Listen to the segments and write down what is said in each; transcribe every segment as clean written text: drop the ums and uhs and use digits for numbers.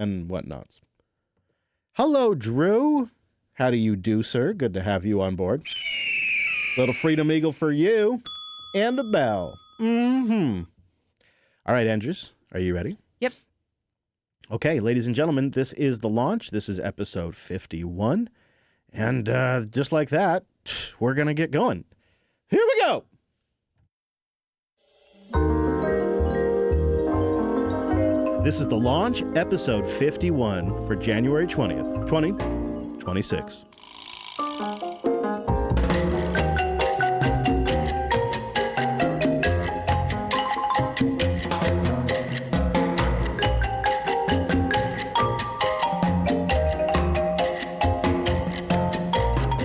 and whatnots. Hello, Drew. How do you do, sir? Good to have you on board. Little Freedom Eagle for you. And a bell. Mm-hmm. All right, Andrews, are you ready? Yep. Okay, ladies and gentlemen, this is The Launch. This is episode 51. And just like that, we're going to get going. Here we go. This is The Launch, episode 51 for January 20th, 2026.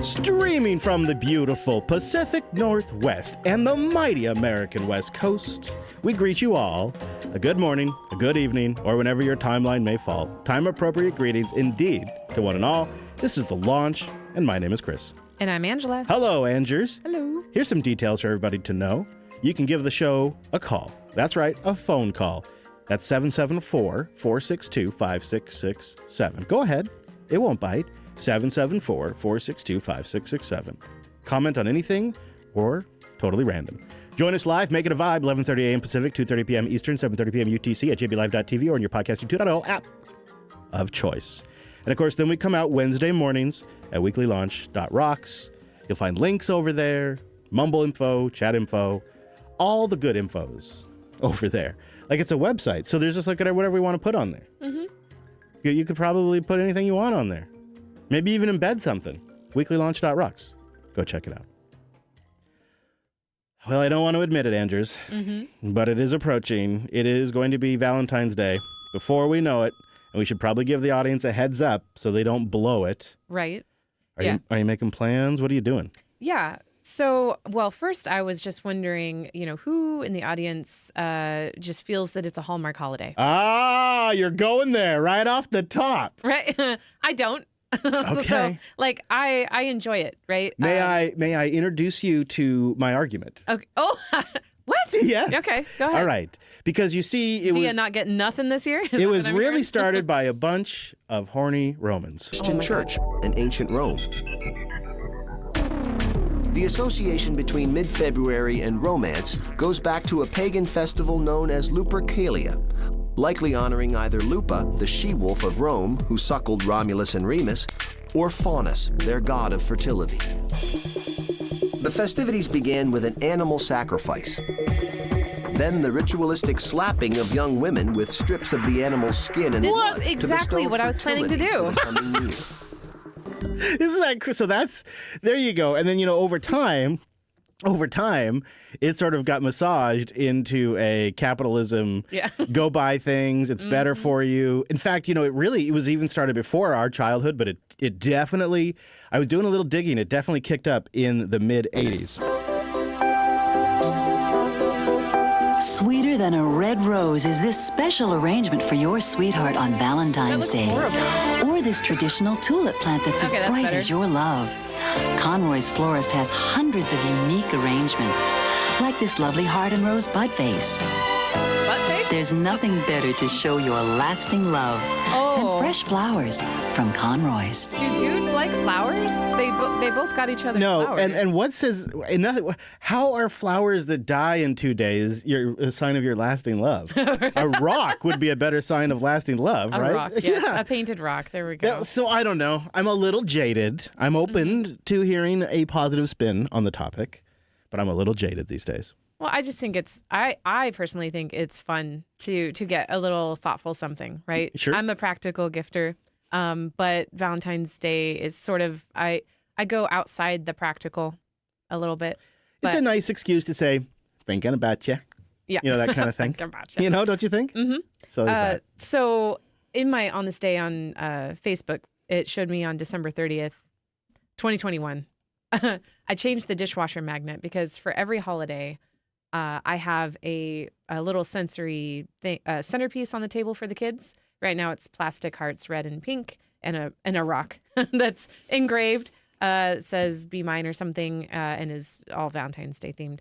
Streaming from the beautiful Pacific Northwest and the mighty American West Coast, we greet you all a good morning, a good evening, or whenever your timeline may fall. Time-appropriate greetings indeed to one and all. This is The Launch, and my name is Chris. And I'm Angela. Hello, Angers. Hello. Here's some details for everybody to know. You can give the show a call. That's right, a phone call. That's 774-462-5667. Go ahead. It won't bite. 774-462-5667. Comment on anything or totally random. Join us live. Make it a vibe. 11:30 a.m. Pacific, 2:30 p.m. Eastern, 7:30 p.m. UTC at jblive.tv or on your Podcasting 2.0 app of choice. And of course, then we come out Wednesday mornings at weeklylaunch.rocks. You'll find links over there, Mumble info, chat info, all the good infos over there. Like it's a website. So there's just like whatever we want to put on there. Mm-hmm. You could probably put anything you want on there. Maybe even embed something. Weeklylaunch.rocks. Go check it out. Well, I don't want to admit it, Andrews, but it is approaching. It is going to be Valentine's Day before we know it, and we should probably give the audience a heads up so they don't blow it. Right. Are you making plans? What are you doing? Yeah. So, well, first I was just wondering, who in the audience just feels that it's a Hallmark holiday? Ah, you're going there right off the top. Right. I don't. Okay. So, I enjoy it, right? May I introduce you to my argument? Okay. Oh, what? Yes. Okay, go ahead. All right. Because you see, Do you not get nothing this year? It was really started by a bunch of horny Romans. Christian church in ancient Rome. The association between mid-February and romance goes back to a pagan festival known as Lupercalia, likely honoring either Lupa, the she-wolf of Rome, who suckled Romulus and Remus, or Faunus, their god of fertility. The festivities began with an animal sacrifice. Then the ritualistic slapping of young women with strips of the animal's skin and This blood is exactly to bestow what I was planning to fertility do. for the coming year. Isn't that so? There you go. And then over time, it sort of got massaged into a capitalism. Yeah. Go buy things. It's better for you. In fact, it was even started before our childhood, but it definitely. I was doing a little digging. It definitely kicked up in the mid '80s. Sweeter than a red rose is this special arrangement for your sweetheart on Valentine's Day. Horrible. Or this traditional tulip plant that's Okay, as that's bright better. as your love. Conroy's florist has hundreds of unique arrangements, like this lovely heart and rose bud vase. Butt face? There's nothing better to show your lasting love than Oh. fresh flowers from Conroy's. Do dudes like flowers? They both got each other No, flowers. and what says another? How are flowers that die in 2 days a sign of your lasting love? A rock would be a better sign of lasting love, a right? rock, yes, Yeah. a painted rock. There we go. Yeah, so I don't know. I'm a little jaded. I'm open to hearing a positive spin on the topic, but I'm a little jaded these days. Well, I just think I personally think it's fun to get a little thoughtful something, right? Sure. I'm a practical gifter, but Valentine's Day is sort of I go outside the practical a little bit. It's But- a nice excuse to say, thinking about you. Yeah. That kind of thing. Gotcha. Don't you think? Mm-hmm. So there's that. So in my On This Day on Facebook, it showed me on December 30th, 2021. I changed the dishwasher magnet because for every holiday, I have a little sensory centerpiece on the table for the kids. Right now, it's plastic hearts, red and pink, and a rock that's engraved. It says "Be Mine" or something, and is all Valentine's Day themed.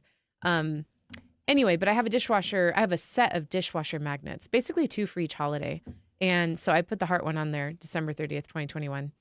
Anyway, but I have a dishwasher. I have a set of dishwasher magnets, basically 2 for each holiday. And so I put the heart one on there, December 30th, 2021.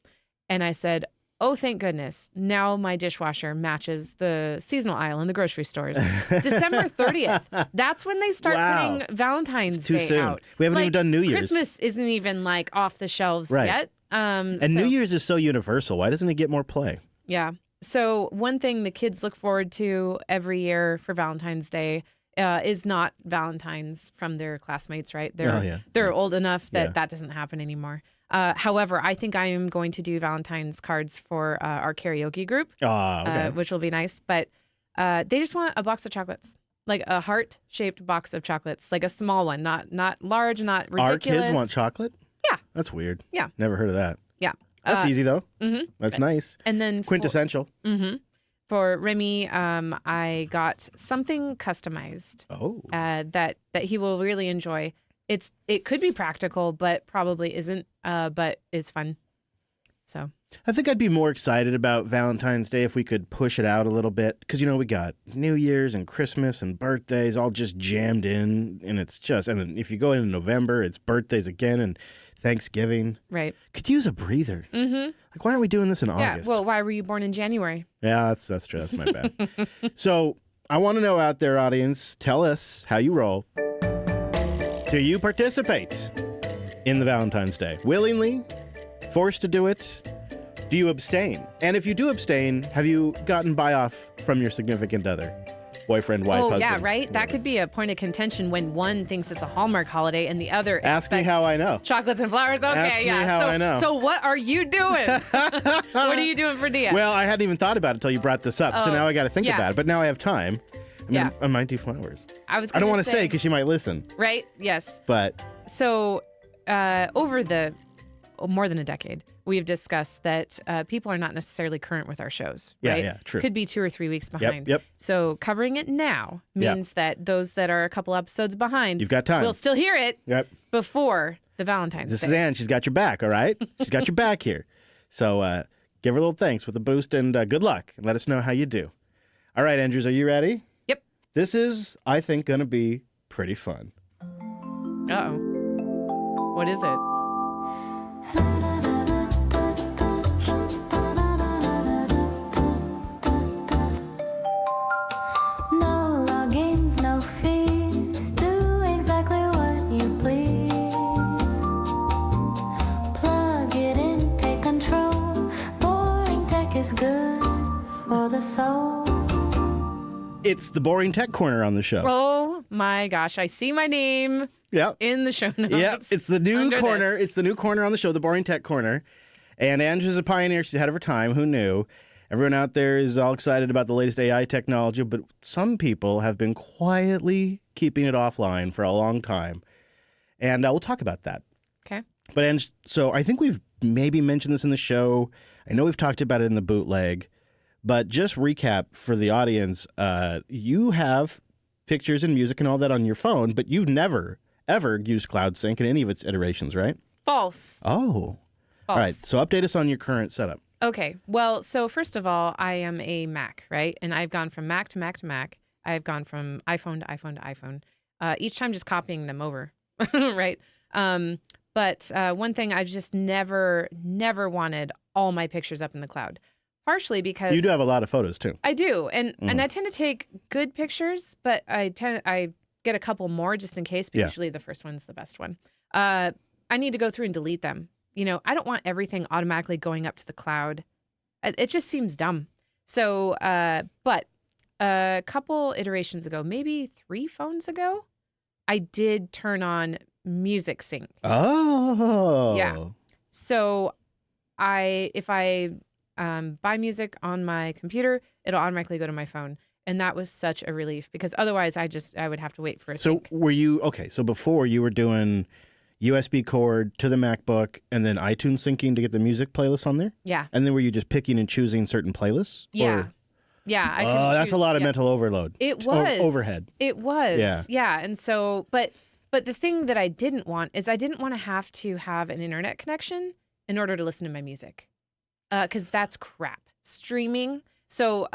And I said, oh, thank goodness. Now my dishwasher matches the seasonal aisle in the grocery stores. December 30th. That's when they start Wow. putting Valentine's It's too Day soon. out. We haven't even done New Year's. Christmas isn't even like off the shelves Right. yet. And New Year's is so universal. Why doesn't it get more play? Yeah. So one thing the kids look forward to every year for Valentine's Day is not Valentine's from their classmates, right? They're old enough that that doesn't happen anymore. However, I think I am going to do Valentine's cards for our karaoke group, Okay. which will be nice. But they just want a box of chocolates, like a heart-shaped box of chocolates, like a small one, not large, not ridiculous. Our kids want chocolate? Yeah. That's weird. Yeah. Never heard of that. Yeah. That's easy, though. Mm-hmm. That's nice. And then Quintessential. For Remy, I got something customized Oh. that he will really enjoy. It could be practical, but probably isn't. But is fun. So I think I'd be more excited about Valentine's Day if we could push it out a little bit. Because, we got New Year's and Christmas and birthdays all just jammed in. And then if you go into November, it's birthdays again and Thanksgiving. right. Could use a breather. Mm-hmm. Like, why aren't we doing this in August? Yeah. Well, why were you born in January? Yeah, that's true. That's my bad. So I want to know out there, audience, tell us how you roll. Do you participate in the Valentine's Day? Willingly? Forced to do it? Do you abstain? And if you do abstain, have you gotten buy-off from your significant other? Boyfriend, wife, husband? Yeah, right? That could be a point of contention when one thinks it's a Hallmark holiday and the other Ask me expects how I know. chocolates and flowers. Okay, Ask me yeah. how I know. So what are you doing? What are you doing for Dia? Well, I hadn't even thought about it until you brought this up, so Oh, now I got to think yeah. about it. But now I have time. Yeah. I might do flowers. I was. I don't gonna want to say because she might listen. Right? Yes. But So, over the more than a decade, we've discussed that people are not necessarily current with our shows. Yeah, right? yeah, true. Could be 2 or 3 weeks behind. yep. So covering it now means that those that are a couple episodes behind, You've got time. will still hear it Yep. before the Valentine's This Day. is Ann. She's got your back, all right? She's got your back here. So give her a little thanks with a boost and good luck. And let us know how you do. All right, Andrews, are you ready? Yep. This is, I think, going to be pretty fun. Uh-oh. What is it? No logins, no fees. Do exactly what you please. Plug it in, take control. Boring tech is good for the soul. It's the Boring Tech Corner on the show. Oh my gosh, I see my name Yep. in the show notes. Yep. It's the new under corner. this. It's the new corner on the show, the Boring Tech Corner. And Andrew's a pioneer. She's ahead of her time. Who knew? Everyone out there is all excited about the latest AI technology, but some people have been quietly keeping it offline for a long time. And we'll talk about that. Okay. But Ange, so I think we've maybe mentioned this in the show. I know we've talked about it in the bootleg, but just recap for the audience. You have pictures and music and all that on your phone, but you've never, ever used Cloud Sync in any of its iterations, right? False. Oh. False. All right. So update us on your current setup. Okay. Well, so first of all, I am a Mac, right? And I've gone from Mac to Mac to Mac. I've gone from iPhone to iPhone to iPhone. Each time just copying them over, right? But one thing I've just never wanted all my pictures up in the cloud. Partially because You do have a lot of photos too. I do, and I tend to take good pictures, but I get a couple more just in case. But Yeah. usually the first one's the best one. I need to go through and delete them. I don't want everything automatically going up to the cloud. It just seems dumb. So, but a couple iterations ago, maybe 3 phones ago, I did turn on music sync. Oh. Yeah. So if I buy music on my computer, it'll automatically go to my phone. And that was such a relief because otherwise I would have to wait for a So sync. were you, okay, so before you were doing USB cord to the MacBook and then iTunes syncing to get the music playlist on there? Yeah. And then were you just picking and choosing certain playlists? Yeah. Or- Yeah. I Oh, couldn't that's a choose- lot of yeah. mental overload. It Or was. overhead. It was. Yeah. Yeah. And so, but the thing that I didn't want is I didn't want to have to have an internet connection in order to listen to my music. Because that's crap. Streaming. So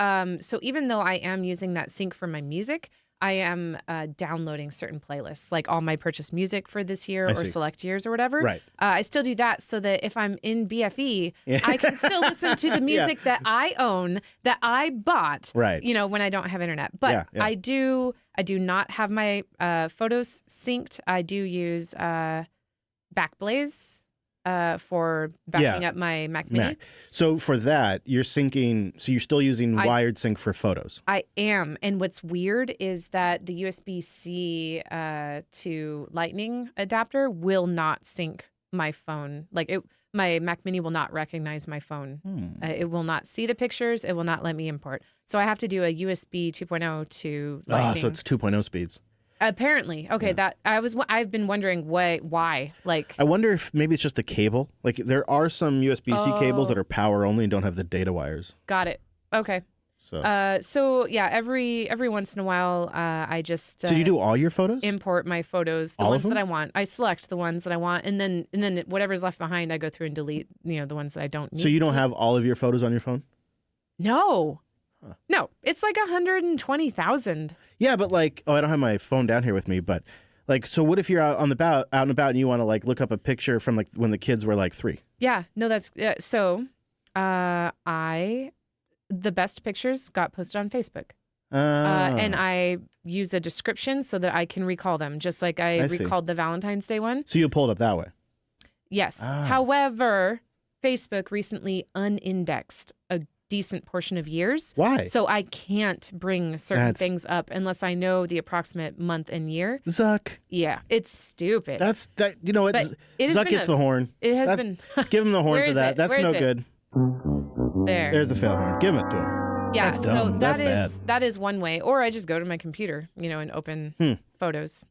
even though I am using that sync for my music, I am downloading certain playlists, like all my purchased music for this year I or see. select years or whatever. Right. I still do that so that if I'm in BFE, I can still listen to the music that I own, that I bought, Right. you know, when I don't have internet. But Yeah. I do not have my photos synced. I do use Backblaze for backing up my Mac Mini. Mac. So for that, you're syncing. So you're still using wired sync for photos. I am. And what's weird is that the USB-C to Lightning adapter will not sync my phone. My Mac Mini will not recognize my phone. It will not see the pictures. It will not let me import. So I have to do a USB 2.0 to Lightning. So it's 2.0 speeds. Apparently. Okay, I've been wondering why. Like, I wonder if maybe it's just the cable. Like there are some USB-C cables that are power only and don't have the data wires. got it. Okay. So, So yeah, every once in a while, I just so do you do all your photos? import my photos, the All of ones that them? I want. I select the ones that I want, and then whatever's left behind, I go through and delete. You know, the ones that I don't need. So you don't have all of your photos on your phone? No, no, it's like 120,000. Yeah, but like, I don't have my phone down here with me, but like, so what if you're out and about, and you want to like look up a picture from like when the kids were like 3? Yeah, no, that's so. The best pictures got posted on Facebook. And I use a description so that I can recall them, just like I see. recalled the Valentine's Day one. So you pulled up that way. Yes. Ah. However, Facebook recently unindexed a decent portion of years. Why? So I can't bring certain That's- things up unless I know the approximate month and year. Zuck. Yeah, it's stupid. That's that. You know what? But it has Zuck been gets the horn. It has That- been Give him the horn Where for is that. it? That's Where no is it? good. there. There's the fail horn. Give it to him. Yeah, That's so dumb. that That's is that is one way. Or I just go to my computer, you know, and open photos.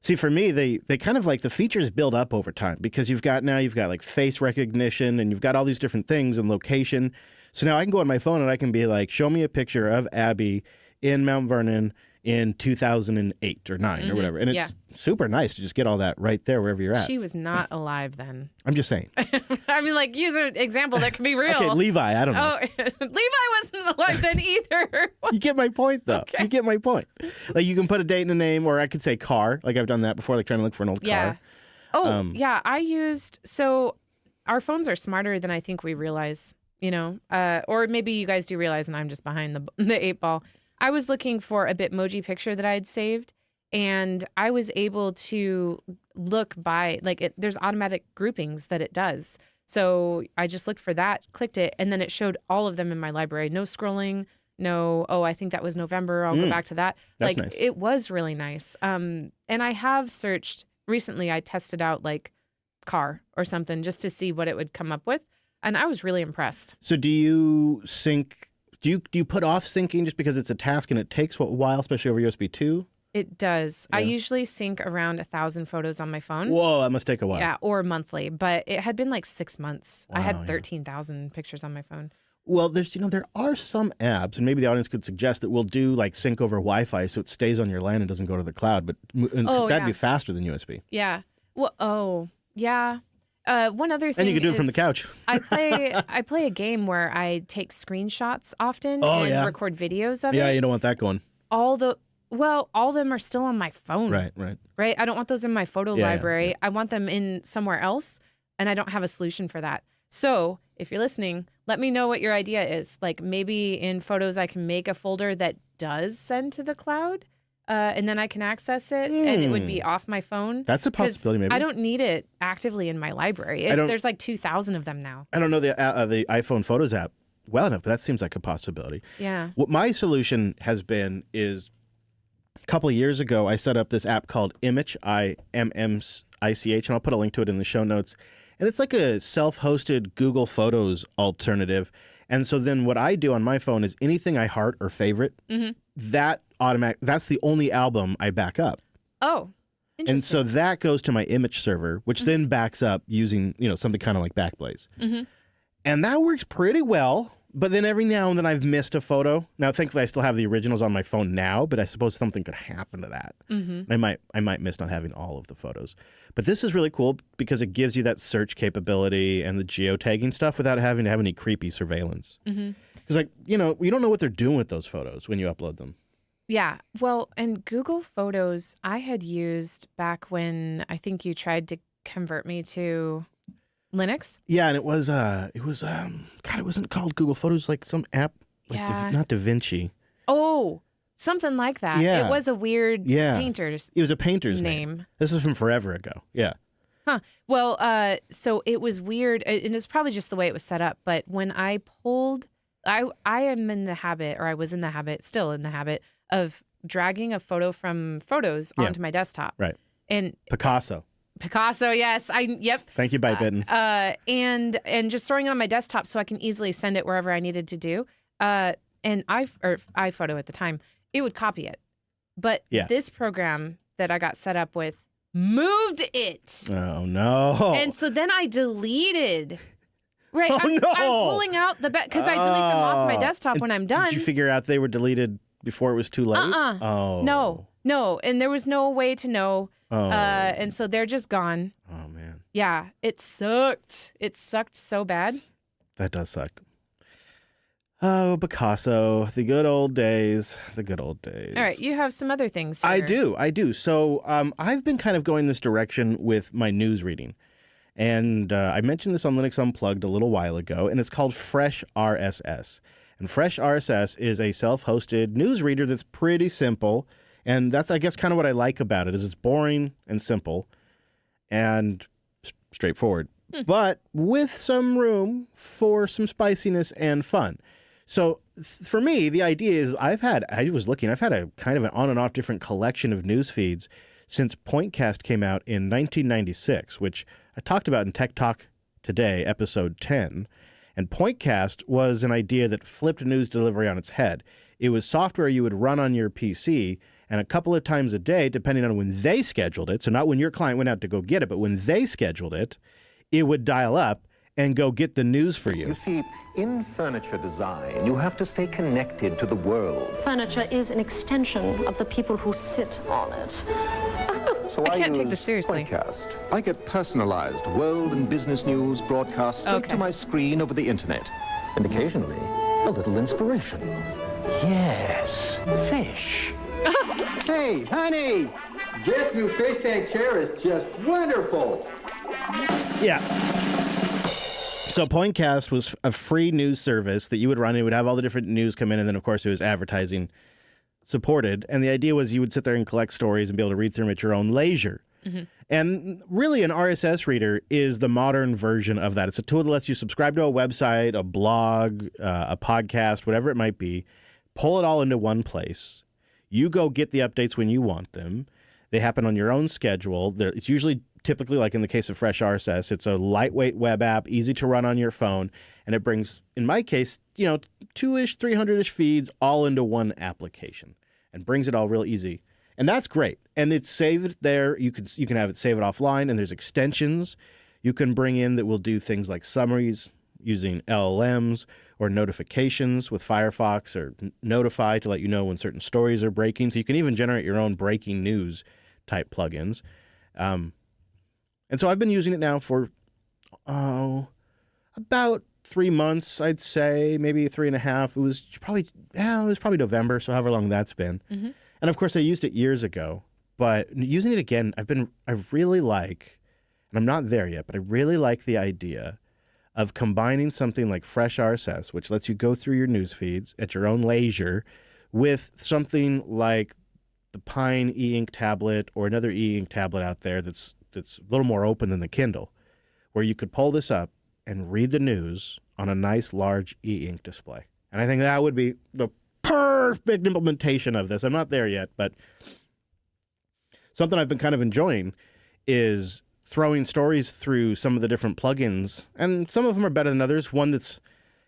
See, for me, they kind of like the features build up over time because you've got like face recognition and you've got all these different things and location. So now I can go on my phone and I can be like, show me a picture of Abby in Mount Vernon in 2008 or 9 or whatever. And it's super nice to just get all that right there wherever you're at. She was not alive then. I'm just saying. I mean, like, use an example that can be real. Okay, Levi, I don't know. Oh, Levi wasn't alive then either. You get my point, though. Okay. You get my point. Like, you can put a date in a name, or I could say car. Like, I've done that before, like trying to look for an old Yeah. car. Oh, yeah. So our phones are smarter than I think we realize, you know, or maybe you guys do realize and I'm just behind the 8 ball. I was looking for a Bitmoji picture that I had saved, and I was able to look by, like, there's automatic groupings that it does. So I just looked for that, clicked it, and then it showed all of them in my library. No scrolling, no, I think that was November. I'll go back to that. That's like, nice. It was really nice. And I have searched, recently I tested out, like, car or something just to see what it would come up with. And I was really impressed. So do you sync? Do you put off syncing just because it's a task and it takes a while, especially over USB 2? It does. I Yeah. usually sync around 1,000 photos on my phone. Whoa, that must take a while. Yeah, or monthly, but it had been like 6 months. I Wow, had yeah. 13,000 pictures on my phone. Well, there are some apps, and maybe the audience could suggest that will do like sync over Wi-Fi so it stays on your LAN and doesn't go to the cloud, but that'd yeah. be faster than USB. Yeah. Well, yeah. One other thing. And you can do it from the is couch. I play a game where I take screenshots often Oh, and yeah. record videos of Yeah, it. you don't want that going. All of them are still on my phone. Right. I don't want those in my photo Yeah, library. I want them in somewhere else, and I don't have a solution for that. So if you're listening, let me know what your idea is. Like, maybe in Photos, I can make a folder that does send to the cloud, and then I can access it, and it would be off my phone. That's a 'Cause possibility, maybe. I don't need it actively in my library. There's like 2,000 of them now. I don't know the iPhone Photos app well enough, but that seems like a possibility. Yeah. What my solution has been is a couple of years ago, I set up this app called Immich, IMMICH, and I'll put a link to it in the show notes. And it's like a self-hosted Google Photos alternative. And so then what I do on my phone is anything I heart or favorite, that's the only album I back up. Oh, interesting. And so that goes to my image server, which then backs up using, something kind of like Backblaze. And that works pretty well. But then every now and then I've missed a photo. Now, thankfully, I still have the originals on my phone now, but I suppose something could happen to that. I might miss not having all of the photos. But this is really cool because it gives you that search capability and the geotagging stuff without having to have any creepy surveillance. Because, you don't know what they're doing with those photos when you upload them. Yeah. Well, and Google Photos I had used back when I think you tried to convert me to Linux. Yeah, and it wasn't called Google Photos, like some app, like Yeah. not DaVinci. Oh, something like that. Yeah. It was a weird Yeah. painter's It was a painter's name. This is from forever ago. Yeah. Huh. Well, so it was weird, and it's probably just the way it was set up. But when I pulled, I am in the habit, or I was in the habit, still in the habit of dragging a photo from Photos Yeah. onto my desktop. Right. And Picasso. yes, yep. Thank you, Byte-Bitten. And just throwing it on my desktop so I can easily send it wherever I needed to do. And iPhoto at the time, it would copy it. But Yeah. this program that I got set up with moved it. Oh, no. And so then I deleted. Right. Oh, I'm no. pulling out the because I delete them off my desktop And when I'm done. Did you figure out they were deleted before it was too late? Oh. No. And there was no way to know. Oh. And so they're just gone. Oh, man. Yeah. It sucked. It sucked so bad. That does suck. Oh, Picasso. The good old days. The good old days. All right. You have some other things here. I do. So I've been kind of going this direction with my news reading. And I mentioned this on Linux Unplugged a little while ago, and it's called Fresh RSS. And Fresh RSS is a self-hosted news reader that's pretty simple. And that's, I guess, kind of what I like about it, is it's boring and simple and straightforward, but with some room for some spiciness and fun. So for me, the idea is I've had a kind of an on and off different collection of news feeds since Pointcast came out in 1996, which I talked about in Tech Talk Today, episode 10. And Pointcast was an idea that flipped news delivery on its head. It was software you would run on your PC, and a couple of times a day, depending on when they scheduled it, so not when your client went out to go get it, but when they scheduled it, it would dial up and go get the news for you. You see, in furniture design, you have to stay connected to the world. Furniture is an extension of the people who sit on it. So I can't take use this seriously. Pointcast. I get personalized world and business news broadcast straight Okay. to my screen over the internet. And occasionally, a little inspiration. Yes, fish. Hey, honey, this new fish tank chair is just wonderful. Yeah. So Pointcast was a free news service that you would run. It would have all the different news come in, and then, of course, it was advertising supported. And the idea was you would sit there and collect stories and be able to read through them at your own leisure. Mm-hmm. And really, an RSS reader is the modern version of that. It's a tool that lets you subscribe to a website, a blog, a podcast, whatever it might be, pull it all into one place. You go get the updates when you want them. They happen on your own schedule. It's usually, typically, like in the case of Fresh RSS, it's a lightweight web app, easy to run on your phone, and it brings, in my case, 2-ish, 300-ish feeds all into one application and brings it all real easy. And that's great. And it's saved there. You can have it save it offline, and there's extensions you can bring in that will do things like summaries using LLMs or notifications with Firefox or Notify to let you know when certain stories are breaking. So you can even generate your own breaking news type plugins. And so I've been using it now for about 3 months, I'd say, maybe 3.5. It was probably November, so however long that's been. Mm-hmm. And of course, I used it years ago, but using it again, I really like, and I'm not there yet, but I really like the idea of combining something like Fresh RSS, which lets you go through your news feeds at your own leisure, with something like the Pine e-ink tablet or another e-ink tablet out there that's a little more open than the Kindle, where you could pull this up and read the news on a nice large e-ink display. And I think that would be the perfect implementation of this. I'm not there yet, but something I've been kind of enjoying is throwing stories through some of the different plugins, and some of them are better than others. One that's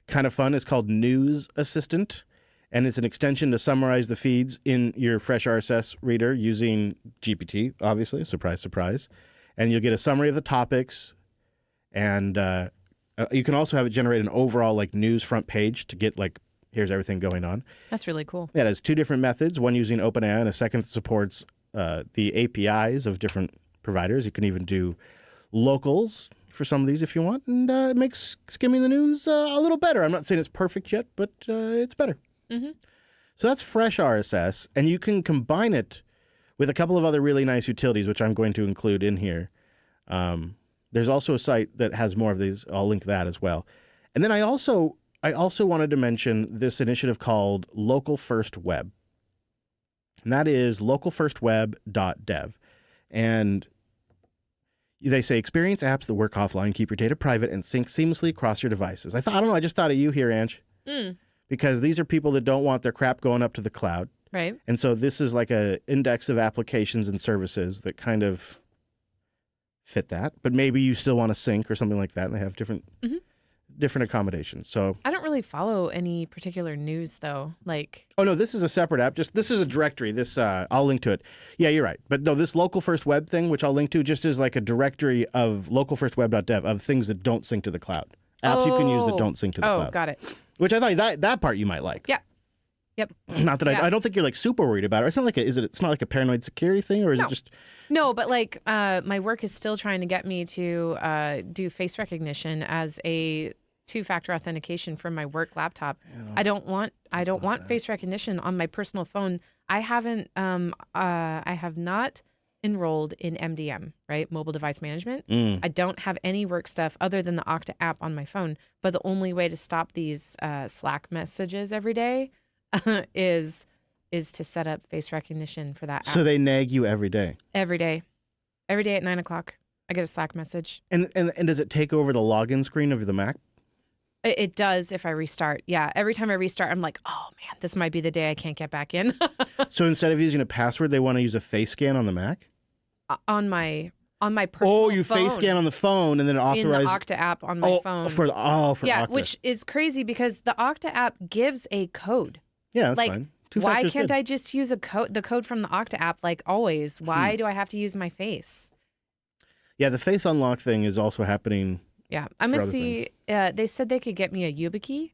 kind of fun is called News Assistant, and it's an extension to summarize the feeds in your Fresh RSS reader using GPT, obviously. Surprise, surprise. And you'll get a summary of the topics, and you can also have it generate an overall news front page to get here's everything going on. That's really cool. It has two different methods, one using OpenAI and a second that supports the APIs of different providers. You can even do locals for some of these if you want, and it makes skimming the news a little better. I'm not saying it's perfect yet, but it's better. Mm-hmm. So that's Fresh RSS, and you can combine it with a couple of other really nice utilities, which I'm going to include in here. There's also a site that has more of these. I'll link that as well. And then I also wanted to mention this initiative called Local First Web. And that is localfirstweb.dev. And they say experience apps that work offline, keep your data private, and sync seamlessly across your devices. I just thought of you here, Ange. Because these are people that don't want their crap going up to the cloud. Right. And so this is like a index of applications and services that kind of fit that. But maybe you still want to sync or something like that, and they have different accommodations. So I don't really follow any particular news though. Like, oh no, this is a separate app. This is a directory. I'll link to it. Yeah, you're right. But no, this Local First Web thing, which I'll link to, just is like a directory of localfirstweb.dev of things that don't sync to the cloud. Apps you can use that don't sync to the cloud. Oh, got it. Which I thought that part you might like. Yeah. Yep. Not that I don't think you're like super worried about it. It's not like it's not like a paranoid security thing, or is it just? No, but like my work is still trying to get me to do face recognition as a 2-factor authentication from my work laptop. I don't want face recognition on my personal phone. I have not enrolled in MDM, right? Mobile device management. I don't have any work stuff other than the Okta app on my phone. But the only way to stop these Slack messages every day is to set up face recognition for that app. So they nag you every day? Every day at 9:00, I get a Slack message. And does it take over the login screen of the Mac? It does if I restart. Yeah, every time I restart, I'm like, oh man, this might be the day I can't get back in. So instead of using a password, they want to use a face scan on the Mac? On my personal phone. Face scan on the phone and then authorized in the Okta app on my phone. For yeah, Okta. which is crazy because the Okta app gives a code. Yeah, that's fine. Why can't I just use the code from the Okta app like always? Why do I have to use my face? Yeah, the face unlock thing is also happening. Yeah, I'm gonna see. They said they could get me a YubiKey,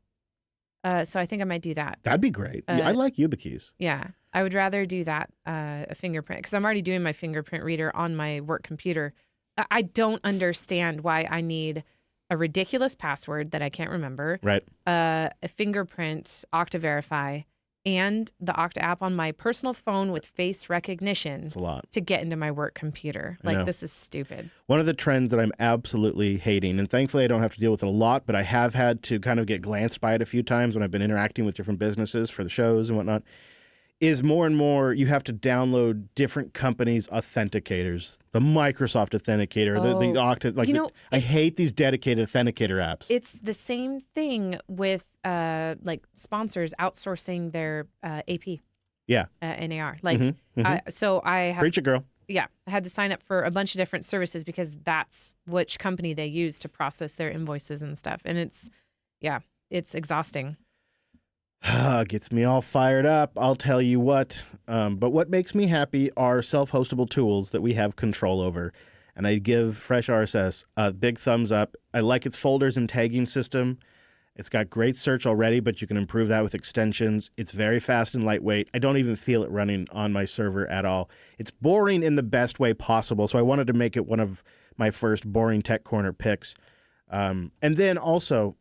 so I think I might do that. That'd be great. I like YubiKeys. Yeah, I would rather do that a fingerprint because I'm already doing my fingerprint reader on my work computer. I don't understand why I need a ridiculous password that I can't remember. Right. A fingerprint, Okta Verify, and the Okta app on my personal phone with face recognition. It's a lot. To get into my work computer. Like, this is stupid. One of the trends that I'm absolutely hating, and thankfully I don't have to deal with it a lot, but I have had to kind of get glanced by it a few times when I've been interacting with different businesses for the shows and whatnot, is more and more you have to download different companies' authenticators. The Microsoft Authenticator, the Okta. I hate these dedicated authenticator apps. It's the same thing with like sponsors outsourcing their AP. Yeah. And AR. Like, so I have. Preach it, girl. Yeah. I had to sign up for a bunch of different services because that's which company they use to process their invoices and stuff. And it's exhausting. Gets me all fired up, I'll tell you what. But what makes me happy are self-hostable tools that we have control over. And I give Fresh RSS a big thumbs up. I like its folders and tagging system. It's got great search already, but you can improve that with extensions. It's very fast and lightweight. I don't even feel it running on my server at all. It's boring in the best way possible, so I wanted to make it one of my first boring Tech Corner picks. And then also,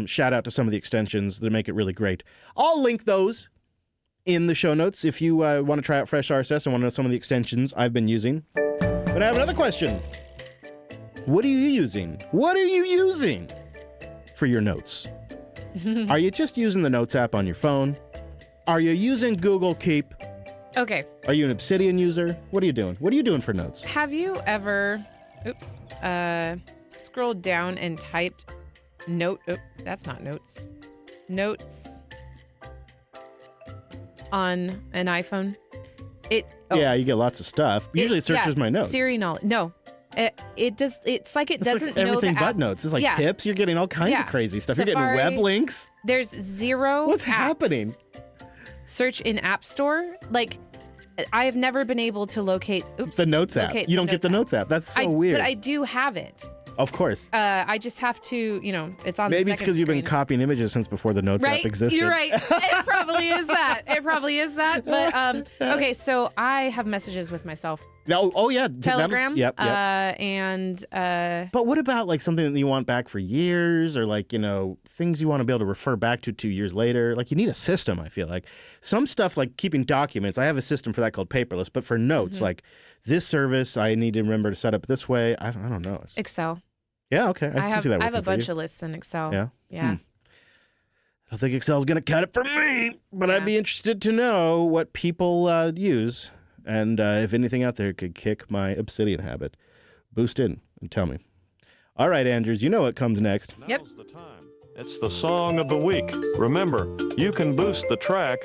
shout out to some of the extensions that make it really great. I'll link those in the show notes if you want to try out Fresh RSS and want to know some of the extensions I've been using. But I have another question. What are you using? What are you using for your notes? Are you just using the Notes app on your phone? Are you using Google Keep? Okay. Are you an Obsidian user? What are you doing? What are you doing for notes? Have you ever, scrolled down and typed that's not notes. Notes on an iPhone? Yeah, you get lots of stuff. Usually it searches my notes. Siri knowledge. No. It does. It's like it doesn't know everything the but app. notes. It's like tips. You're getting all kinds of crazy stuff. Safari, you're getting web links. There's 0 What's apps. happening? Search in App Store. Like, I have never been able to locate the Notes app. You don't get the Notes app. That's so weird. But I do have it. Of course. I just have to, it's on the Maybe it's because you've been copying images since before the Notes app existed. You're right. It probably is that. But, okay, so I have messages with myself No, oh yeah, Telegram. Yep. And But what about like something that you want back for years, or like, things you want to be able to refer back to 2 years later? Like, you need a system, I feel like. Some stuff like keeping documents, I have a system for that called Paperless, but for notes, like this service, I need to remember to set up this way. I don't know. Excel. Yeah, okay. I can see that I have working a for bunch you. of lists in Excel. Yeah? Yeah. I don't think Excel's going to cut it for me, but I'd Yeah. be interested to know what people use, and if anything out there could kick my Obsidian habit. Boost in and tell me. All right, Andrews, you know what comes next. Yep. Now's the time. It's the song of the week. Remember, you can boost the track.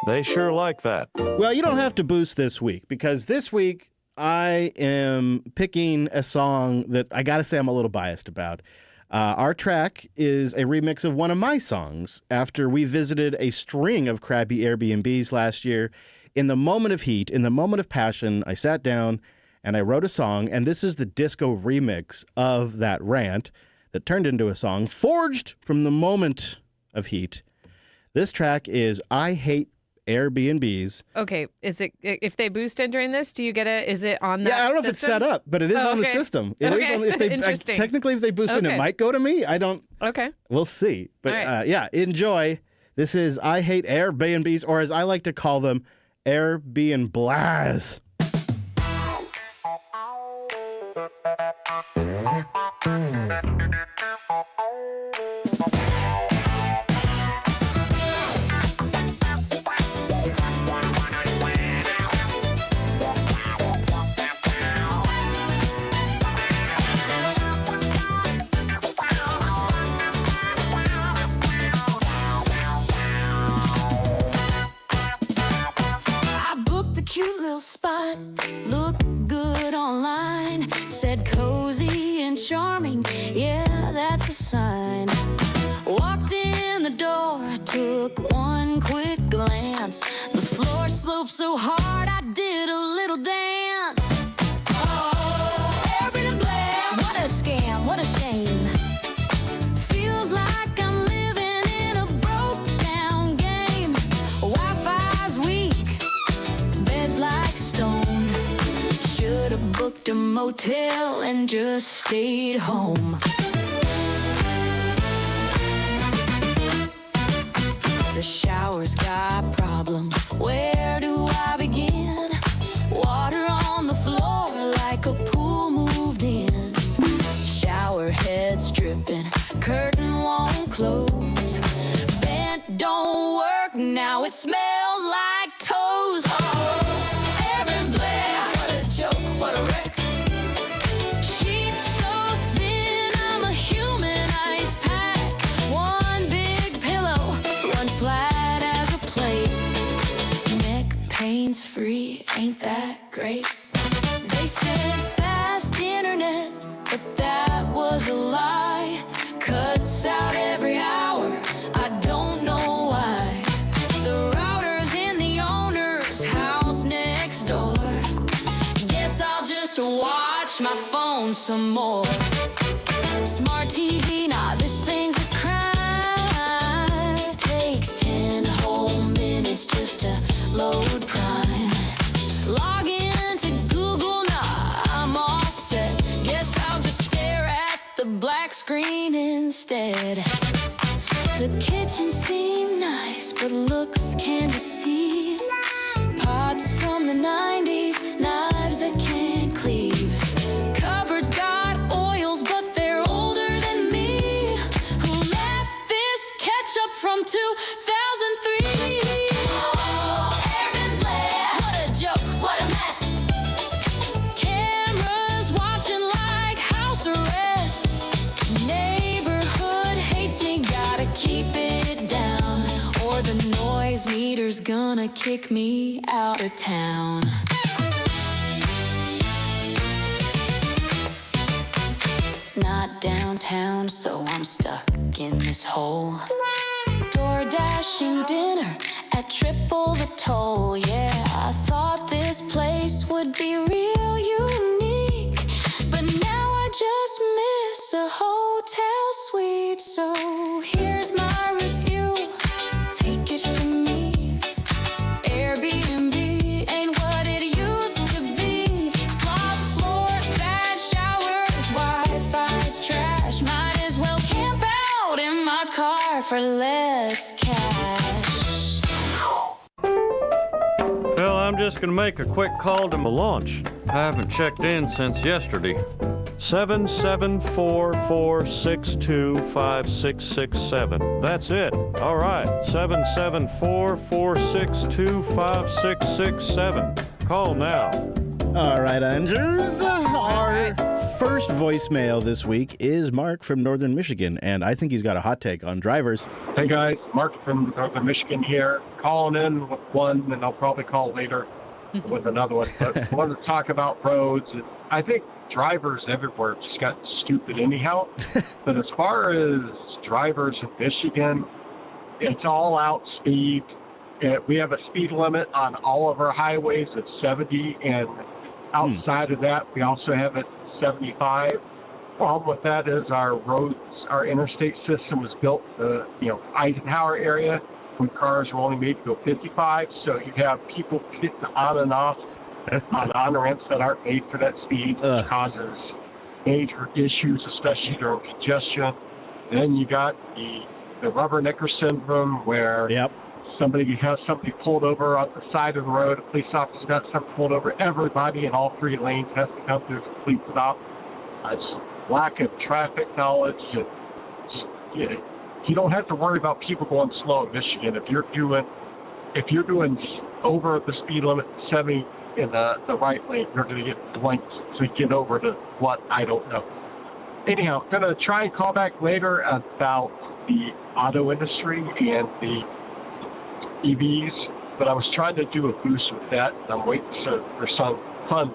They sure like that. Well, you don't have to boost this week, because this week I am picking a song that I got to say I'm a little biased about. Our track is a remix of one of my songs after we visited a string of crappy Airbnbs last year. In the moment of heat, in the moment of passion, I sat down and I wrote a song, and this is the disco remix of that rant that turned into a song forged from the moment of heat. This track is I Hate Airbnbs. Okay. Is it if they boost in during this? Do you get it? Is it on that? Yeah, I don't know if it's system? set up, but it is on the okay. system. It is Okay. on, if they Interesting. technically if they boost in, it Okay. might go to me. I don't. Okay. We'll see. But All right. yeah, enjoy. This is I Hate Airbnbs, or as I like to call them, Airbnbs. I booked a cute little spot, looked good online, said cozy and charming, yeah, that's a sign. Walked in the door, took one quick glance. The floor sloped so hard I did a little dance. Oh, Airbnb, what a scam, what a shame. Feels like I'm living in a broke down game. Wi-Fi's weak, bed's like stone. Should've booked a motel and just stayed home. The shower's got problems. Where do I begin? Water on the floor like a pool moved in. Shower head's dripping, curtain won't close. Vent don't work, now it smells like toes. Oh, Aaron Blair, what a joke, what a wreck. Sheets so thin, I'm a human ice pack. One big pillow, run flat as a plate. Neck pain's free, ain't that great? They said fast internet, but that was a lie. Cuts out every hour, I don't know why. The router's in the owner's house next door. Guess I'll just watch my phone some more. Smart TV, nah, this thing's a crime. Takes 10 whole minutes just to load Prime. Log into Google, nah, I'm all set. Guess I'll just stare at the black screen instead. The kitchen seemed nice, but looks can deceive. Pots from the 90s, knives that can't cleave. Cupboards got oils, but they're older than me. Who left this ketchup from 2003? Oh, Aaron Blair, what a joke, what a mess. Cameras watching like house arrest. Neighborhood hates me, gotta keep it down, or the noise meter's gonna kick me out of town. Not downtown, so I'm stuck in this hole. Door dashing dinner at triple the toll. Yeah, I thought this place would be real unique, but now I just miss a hotel suite. So here's my review, take it from me. Airbnb ain't what it used to be. car for less cash. Well, I'm just gonna make a quick call to my launch. I haven't checked in since yesterday. 774-462-5667. That's it. All right. 774-462-5667. Call now. All right, Andrews. Our first voicemail this week is Mark from Northern Michigan, and I think he's got a hot take on drivers. Hey guys, Mark from Northern Michigan here, calling in with one, and I'll probably call later with another one. But I wanted to talk about roads. I think drivers everywhere just got stupid anyhow. But as far as drivers in Michigan, it's all out speed. We have a speed limit on all of our highways at 70, and outside of that, we also have it 75. Problem with that is our roads, our interstate system was built, Eisenhower area, when cars were only made to go 55. So you have people getting on and off on on-ramps that aren't made for that speed, which causes major issues, especially during congestion. Then you got the rubbernecker syndrome, where somebody has somebody pulled over on the side of the road, a police officer got something pulled over, everybody in all three lanes has to come to a complete stop. It's lack of traffic knowledge. You don't have to worry about people going slow in Michigan. If you're doing over the speed limit 70 in the right lane, you're going to get blanked to get over to what I don't know. Anyhow, going to try and call back later about the auto industry and the EVs, but I was trying to do a boost with that, and I'm waiting for some fun.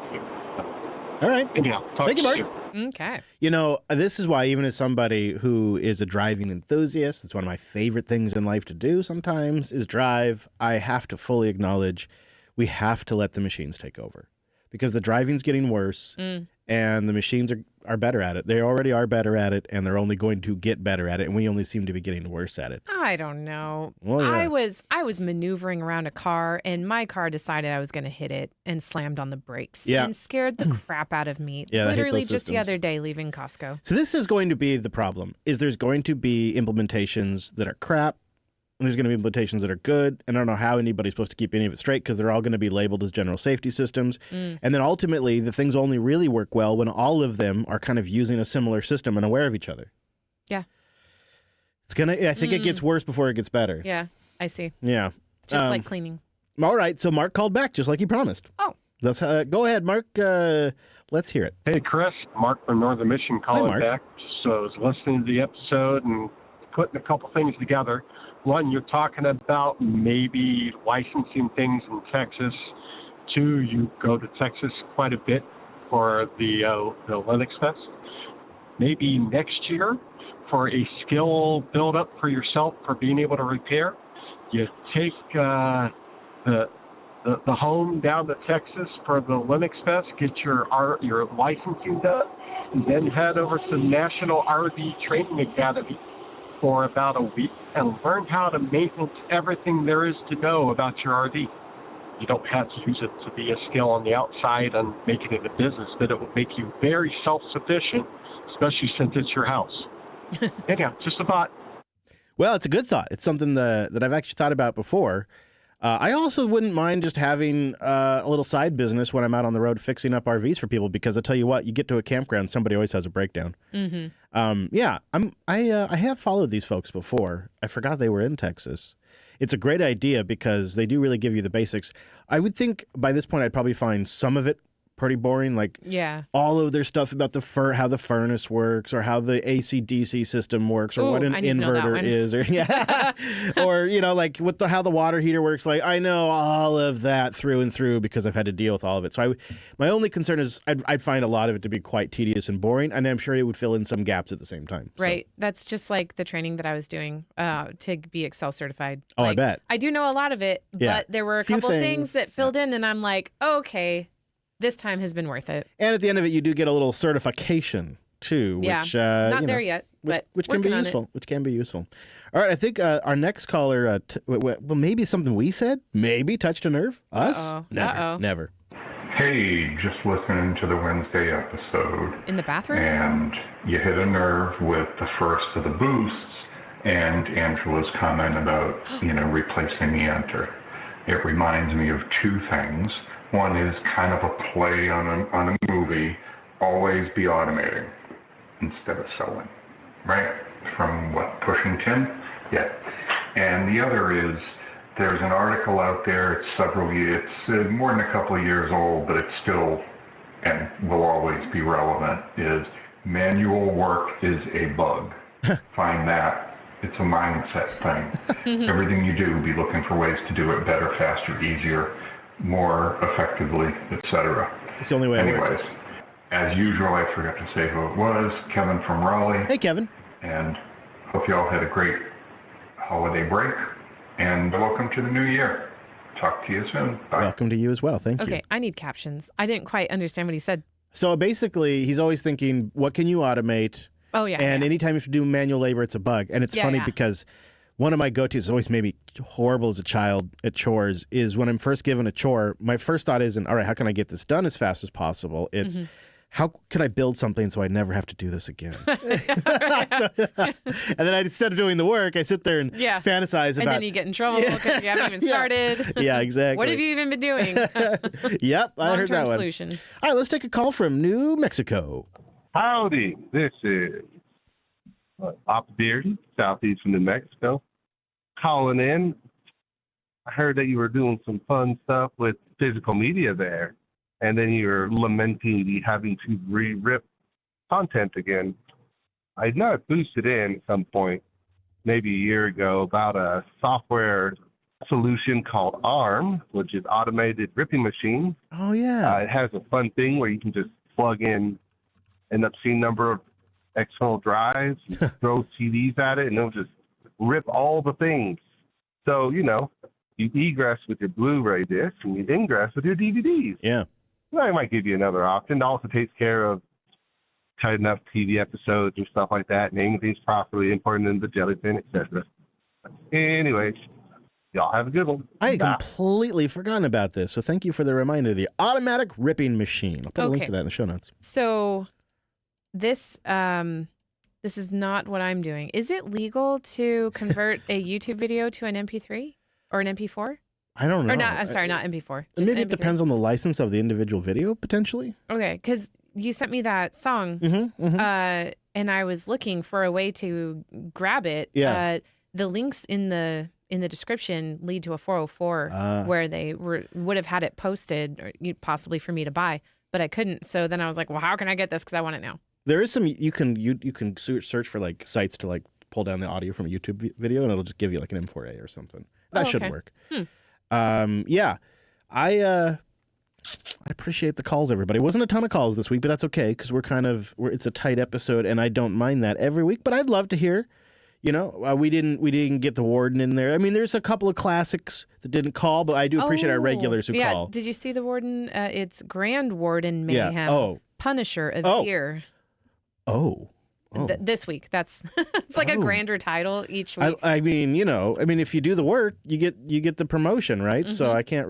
All right. Anyhow, thank you, Mark. Okay. You know, this is why, even as somebody who is a driving enthusiast, it's one of my favorite things in life to do sometimes is drive. I have to fully acknowledge we have to let the machines take over, because the driving's getting worse and the machines are better at it. They already are better at it, and they're only going to get better at it, and we only seem to be getting worse at it. I don't know. Well, yeah. I was maneuvering around a car, and my car decided I was going to hit it and slammed on the brakes and scared the crap out of me. Yeah, literally just the other day leaving Costco. So this is going to be the problem, is there's going to be implementations that are crap, and there's going to be implementations that are good, and I don't know how anybody's supposed to keep any of it straight, because they're all going to be labeled as general safety systems. And then ultimately, the things only really work well when all of them are kind of using a similar system and aware of each other. Yeah. I think it gets worse before it gets better. Yeah, I see. Yeah. Just like cleaning. All right, so Mark called back just like he promised. Oh. Let's go ahead, Mark. Let's hear it. Hey, Chris. Mark from Northern Michigan calling back. So I was listening to the episode and putting a couple things together. One, you're talking about maybe licensing things in Texas. Two, you go to Texas quite a bit for the Linux Fest. Maybe next year, for a skill build-up for yourself for being able to repair, you take the home down to Texas for the Linux Fest, get your licensing done, and then head over to the National RV Training Academy for about a week and learn how to maintenance everything there is to know about your RV. You don't have to use it to be a skill on the outside and making it a business, but it will make you very self-sufficient, especially since it's your house. Anyhow, just a thought. Well, it's a good thought. It's something that I've actually thought about before. I also wouldn't mind just having a little side business when I'm out on the road fixing up RVs for people, because I tell you what, you get to a campground, somebody always has a breakdown. I have followed these folks before. I forgot they were in Texas. It's a great idea because they do really give you the basics. I would think by this point I'd probably find some of it pretty boring, like all of their stuff about how the furnace works, or how the AC/DC system works, or what an inverter is, or or like how the water heater works. Like, I know all of that through and through because I've had to deal with all of it. So my only concern is I'd find a lot of it to be quite tedious and boring, and I'm sure it would fill in some gaps at the same time. Right. That's just like the training that I was doing to be Excel certified. Oh, I bet. I do know a lot of it, but there were a couple things that filled in, and I'm like, okay, this time has been worth it. And at the end of it, you do get a little certification too, which not there yet, but which can be useful. Which can be useful. All right, I think our next caller, maybe something we said, maybe touched a nerve. Us? Never. Hey, just listening to the Wednesday episode. In the bathroom? And you hit a nerve with the first of the boosts, and Angela's comment about, replacing the enter. It reminds me of two things. One is kind of a play on a movie, always be automating instead of sewing, right? From what, Pushing Tim? Yeah. And the other is, there's an article out there, it's several years, it's more than a couple of years old, but it's still, and will always be relevant, is manual work is a bug. Find that. It's a mindset thing. Everything you do, be looking for ways to do it better, faster, easier, more effectively, etc. It's the only way. Anyways, as usual, I forgot to say who it was. Kevin from Raleigh. Hey, Kevin. And hope you all had a great holiday break. And welcome to the new year. Talk to you soon. Bye. Welcome to you as well. Thank you. Okay, I need captions. I didn't quite understand what he said. So basically, he's always thinking, what can you automate? Oh, yeah. And anytime you have to do manual labor, it's a bug. And it's funny because one of my go-tos, always made me horrible as a child at chores, is when I'm first given a chore, my first thought isn't, all right, how can I get this done as fast as possible? It's, how can I build something so I never have to do this again? And then instead of doing the work, I sit there and fantasize about... And then you get in trouble because you haven't even started. Yeah, exactly. What have you even been doing? Yep, I heard that one. Solution. All right, let's take a call from New Mexico. Howdy, this is Op Beardy, southeast from New Mexico. Calling in. I heard that you were doing some fun stuff with physical media there, and then you were lamenting the having to re-rip content again. I know it boosted in at some point, maybe a year ago, about a software solution called ARM, which is Automated Ripping Machine. Oh, yeah. It has a fun thing where you can just plug in an obscene number of external drives, throw CDs at it, and it'll just rip all the things. So, you egress with your Blu-ray disc and you ingress with your DVDs. Yeah. Well, I might give you another option. It also takes care of tight enough TV episodes and stuff like that, naming things properly, importing them to the Jellyfin, etc. Anyways, y'all have a good one. I had completely forgotten about this, so thank you for the reminder. The automatic ripping machine. I'll put a link to that in the show notes. So this is not what I'm doing. Is it legal to convert a YouTube video to an MP3 or an MP4? I don't know. Or not, I'm sorry, not MP4. Maybe it depends on the license of the individual video, potentially. Okay, because you sent me that song, and I was looking for a way to grab it. Yeah. The links in the description lead to a 404 where they would have had it posted, or possibly for me to buy, but I couldn't. So then I was like, well, how can I get this? Because I want it now. There is some you can search for like sites to like pull down the audio from a YouTube video, and it'll just give you like an M4A or something. That should work. Yeah, I appreciate the calls, everybody. It wasn't a ton of calls this week, but that's okay because it's a tight episode, and I don't mind that every week. But I'd love to hear. We didn't get the Warden in there. I mean, there's a couple of classics that didn't call, but I do appreciate our regulars who call. Did you see the Warden? It's Grand Warden Mayhem. Yeah. Oh. Punisher of Fear. Oh. This week. That's it's like a grander title each week. I mean, if you do the work, you get the promotion, right? So I can't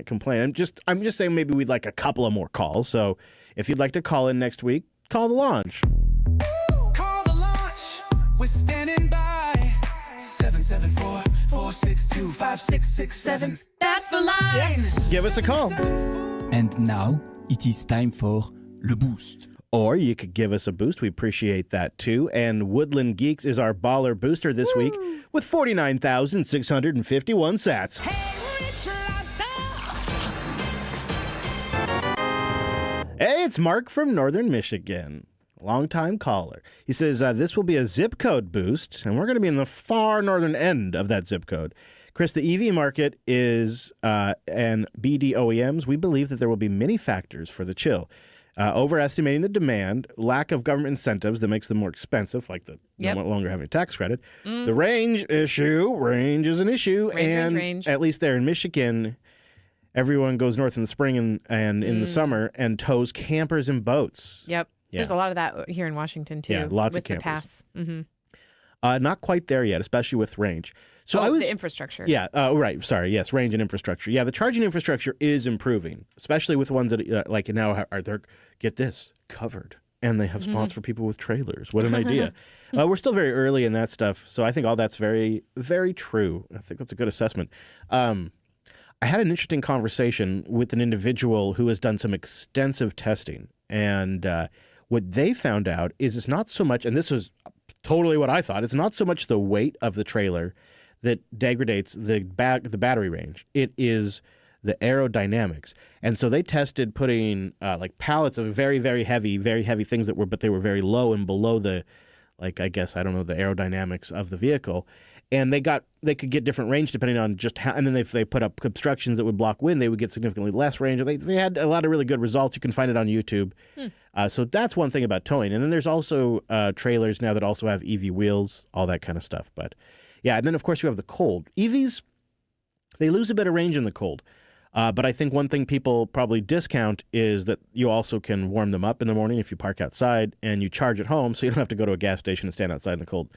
complain. I'm just saying maybe we'd like a couple of more calls. So if you'd like to call in next week, call the launch. Call the launch. We're standing by. 774-462-5667. That's the line. Give us a call. And now it is time for Le Boost. Or you could give us a boost. We appreciate that too. And Woodland Geeks is our baller booster this week with 49,651 sats. Hey, it's Mark from Northern Michigan. Longtime caller. He says, this will be a zip code boost, and we're going to be in the far northern end of that zip code. Chris, the EV market is, and BD OEMs, we believe that there will be many factors for the chill. Overestimating the demand, lack of government incentives that makes them more expensive, like no longer having a tax credit. The range is an issue. Range. At least there in Michigan, everyone goes north in the spring and in the summer and tows campers and boats. Yep. Yeah. There's a lot of that here in Washington, too. Yeah, lots of campers. With the pass. Mm-hmm. Not quite there yet, especially with range. So the infrastructure. Yeah. Right. Sorry. Yes. Range and infrastructure. Yeah. The charging infrastructure is improving, especially with ones that like now are there. Get this covered and they have spots for people with trailers. What an idea. We're still very early in that stuff, so I think all that's very, very true. I think that's a good assessment. I had an interesting conversation with an individual who has done some extensive testing, and what they found out is it's not so much, and this was totally what I thought, it's not so much the weight of the trailer that degrades the battery range. It is the aerodynamics. And so they tested putting like pallets of very, very heavy things but they were very low and below the, like, I guess, I don't know, the aerodynamics of the vehicle. And they could get different range depending on just how, and then if they put up obstructions that would block wind, they would get significantly less range. They had a lot of really good results. You can find it on YouTube. So that's one thing about towing. And then there's also trailers now that also have EV wheels, all that kind of stuff. But yeah, and then of course you have the cold. EVs, they lose a bit of range in the cold. But I think one thing people probably discount is that you also can warm them up in the morning if you park outside and you charge at home, so you don't have to go to a gas station and stand outside in the cold.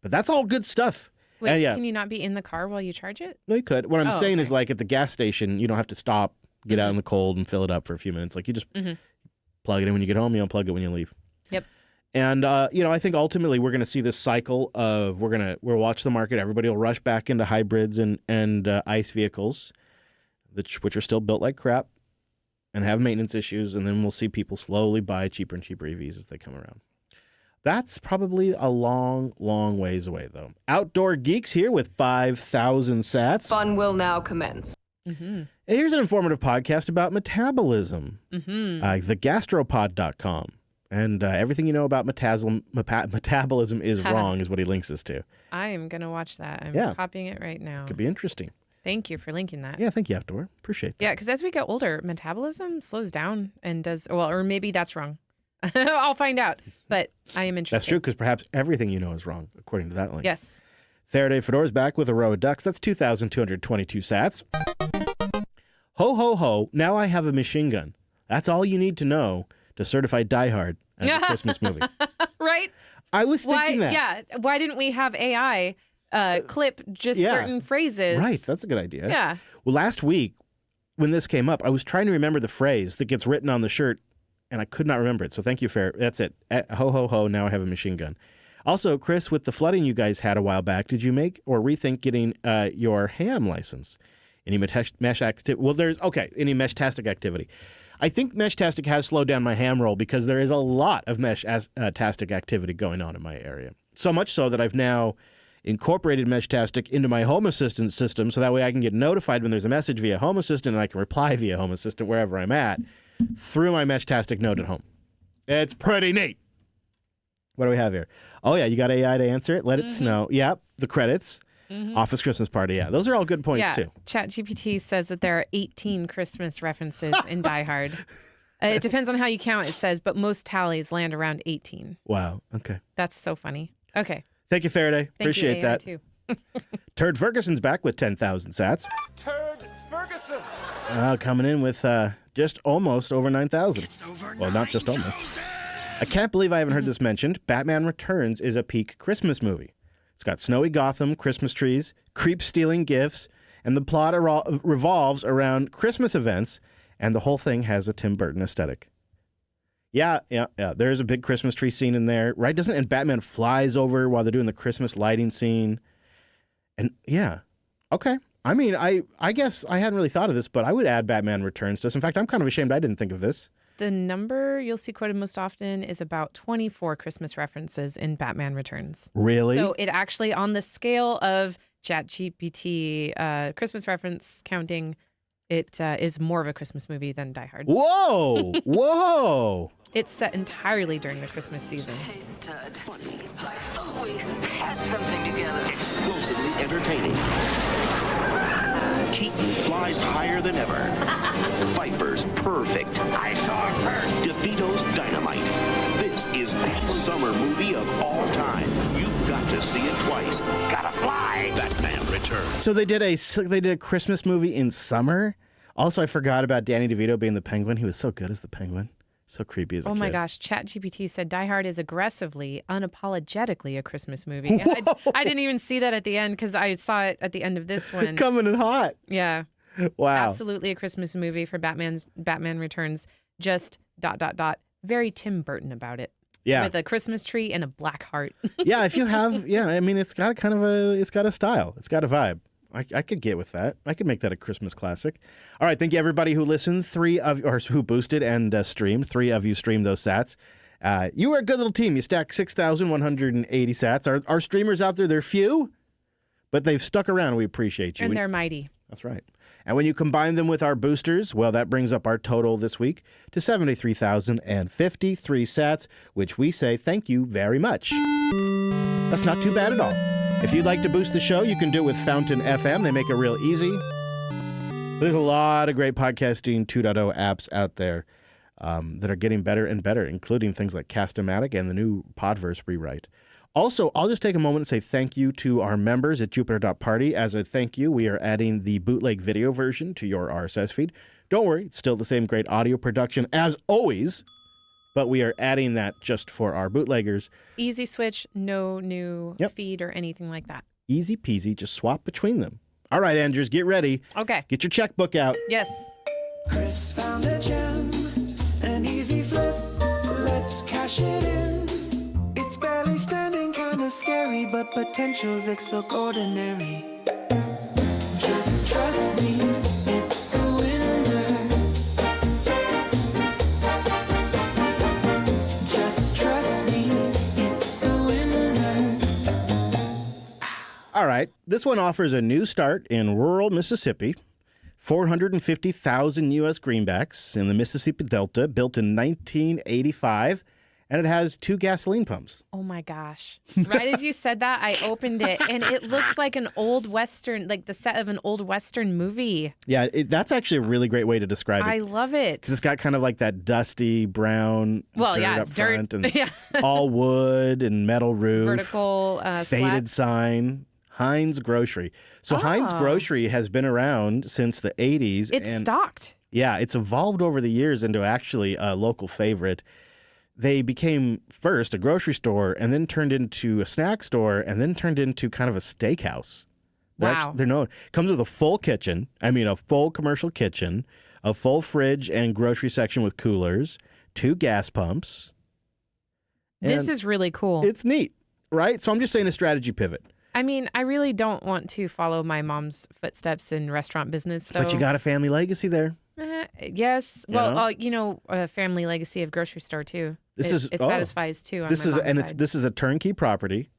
But that's all good stuff. Wait, can you not be in the car while you charge it? No, you could. What I'm saying is, like, at the gas station, you don't have to stop, get out in the cold, and fill it up for a few minutes. Like, you just plug it in when you get home, you unplug it when you leave. Yep. And, I think ultimately we're going to see this cycle of we'll watch the market. Everybody will rush back into hybrids and ICE vehicles, which are still built like crap and have maintenance issues. And then we'll see people slowly buy cheaper and cheaper EVs as they come around. That's probably a long, long ways away, though. Outdoor Geeks here with 5,000 sats. Fun will now commence. Here's an informative podcast about metabolism. Thegastropod.com. And everything you know about metabolism is wrong is what he links us to. I am going to watch that. I'm copying it right now. Could be interesting. Thank you for linking that. Yeah, thank you, Outdoor. Appreciate that. Yeah, because as we get older, metabolism slows down and does, well, or maybe that's wrong. I'll find out, but I am interested. That's true, because perhaps everything you know is wrong, according to that link. Yes. Faraday Fedora's back with a row of ducks. That's 2,222 sats. Ho, ho, ho. Now I have a machine gun. That's all you need to know to certify Die Hard as a Christmas movie. Right? I was thinking that. Yeah. Why didn't we have AI clip just certain phrases? Right. That's a good idea. Yeah. Well, last week when this came up, I was trying to remember the phrase that gets written on the shirt, and I could not remember it. So thank you, Fair. That's it. Ho, ho, ho. Now I have a machine gun. Also, Chris, with the flooding you guys had a while back, did you make or rethink getting your ham license? Any mesh activity? Well, any Meshtastic activity. I think Meshtastic has slowed down my ham roll because there is a lot of Meshtastic activity going on in my area. So much so that I've now incorporated Meshtastic into my Home Assistant system, so that way I can get notified when there's a message via Home Assistant, and I can reply via Home Assistant wherever I'm at through my Meshtastic node at home. It's pretty neat. What do we have here? Oh, yeah, you got AI to answer it? Let it snow. Yep, the credits. Office Christmas Party, yeah. Those are all good points, too. ChatGPT says that there are 18 Christmas references in Die Hard. It depends on how you count, it says, but most tallies land around 18. Wow, okay. That's so funny. Okay. Thank you, Faraday. Appreciate that. Too. Turd Ferguson's back with 10,000 sats. Turd Ferguson. Coming in with just almost over 9,000. Well, not just almost. I can't believe I haven't heard this mentioned. Batman Returns is a peak Christmas movie. It's got snowy Gotham, Christmas trees, creeps stealing gifts, and the plot revolves around Christmas events, and the whole thing has a Tim Burton aesthetic. Yeah. There's a big Christmas tree scene in there, right? And Batman flies over while they're doing the Christmas lighting scene. And yeah, okay. I mean, I guess I hadn't really thought of this, but I would add Batman Returns to this. In fact, I'm kind of ashamed I didn't think of this. The number you'll see quoted most often is about 24 Christmas references in Batman Returns. Really? So it actually, on the scale of ChatGPT Christmas reference counting, it is more of a Christmas movie than Die Hard. Whoa! Whoa! It's set entirely during the Christmas season. Hey, stud. I thought we had something together. Explosively entertaining. Keaton flies higher than ever. Pfeiffer's perfect. I saw it first. DeVito's dynamite. This is the summer movie of all time. You've got to see it twice. Gotta fly. Batman Returns. So they did a Christmas movie in summer. Also, I forgot about Danny DeVito being the Penguin. He was so good as the Penguin. So creepy as a kid. Oh my gosh, ChatGPT said Die Hard is aggressively, unapologetically a Christmas movie. I didn't even see that at the end because I saw it at the end of this one. Coming in hot. Yeah. Wow. Absolutely a Christmas movie for Batman Returns. Just ... very Tim Burton about it. Yeah. With a Christmas tree and a black heart. Yeah, if you have, I mean, it's got it's got a style. It's got a vibe. I could get with that. I could make that a Christmas classic. All right, thank you everybody who listened, who boosted and streamed. 3 of you streamed those sats. You were a good little team. You stacked 6,180 sats. Our streamers out there, they're few, but they've stuck around. We appreciate you. And they're mighty. That's right. And when you combine them with our boosters, well, that brings up our total this week to 73,053 sats, which we say thank you very much. That's not too bad at all. If you'd like to boost the show, you can do it with Fountain FM. They make it real easy. There's a lot of great podcasting 2.0 apps out there that are getting better and better, including things like Cast-O-Matic and the new Podverse rewrite. Also, I'll just take a moment and say thank you to our members at Jupiter.Party. As a thank you, we are adding the bootleg video version to your RSS feed. Don't worry, it's still the same great audio production as always, but we are adding that just for our bootleggers. Easy switch, no new feed or anything like that. Easy peasy, just swap between them. All right, Andrews, get ready. Okay. Get your checkbook out. Yes. Chris found a gem, an easy flip. Let's cash it in. It's barely standing, kinda scary, but potential's extraordinary. Just trust me, it's a winner. Just trust me, it's a winner. All right, this one offers a new start in rural Mississippi. 450,000 U.S. greenbacks in the Mississippi Delta, built in 1985, and it has 2 gasoline pumps. Oh my gosh. Right as you said that, I opened it, and it looks like an old Western, like the set of an old Western movie. Yeah, that's actually a really great way to describe it. I love it. Because it's got kind of like that dusty brown Well, dirt yeah, up it's dirt. front and Yeah. all wood and metal roof. Vertical faded slats. sign. Heinz Grocery. So Heinz Grocery has been around since the 80s. It's stocked. Yeah, it's evolved over the years into actually a local favorite. They became first a grocery store and then turned into a snack store and then turned into kind of a steakhouse. Wow. They're known. Comes with a full kitchen. I mean, a full commercial kitchen, a full fridge and grocery section with coolers, 2 gas pumps. This And is really cool. It's neat, right? So I'm just saying a strategy pivot. I mean, I really don't want to follow my mom's footsteps in restaurant business, though. But you got a family legacy there. Yes. You Well, know? a family legacy of grocery store, too. It satisfies, too, on this my is mom's and side. this is a turnkey property,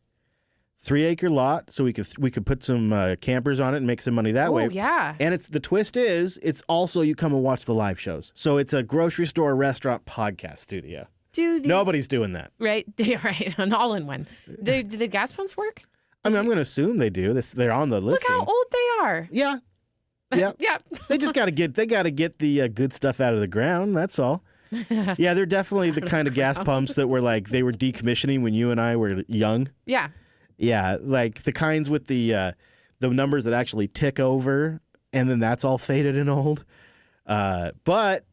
3-acre lot, so we could put some campers on it and make some money that way. Oh, yeah. And the twist is it's also you come and watch the live shows. So it's a grocery store restaurant podcast studio. Nobody's doing that. Right, right, an all-in-one. Do the gas pumps work? I mean, I'm going to assume they do. They're on the listing. Look how old they are. Yeah. Yeah. Yeah. They just got to get the good stuff out of the ground. That's all. Yeah, they're definitely the kind of gas pumps that were like they were decommissioning when you and I were young. Yeah. Yeah, like the kinds with the numbers that actually tick over, and then that's all faded and old. But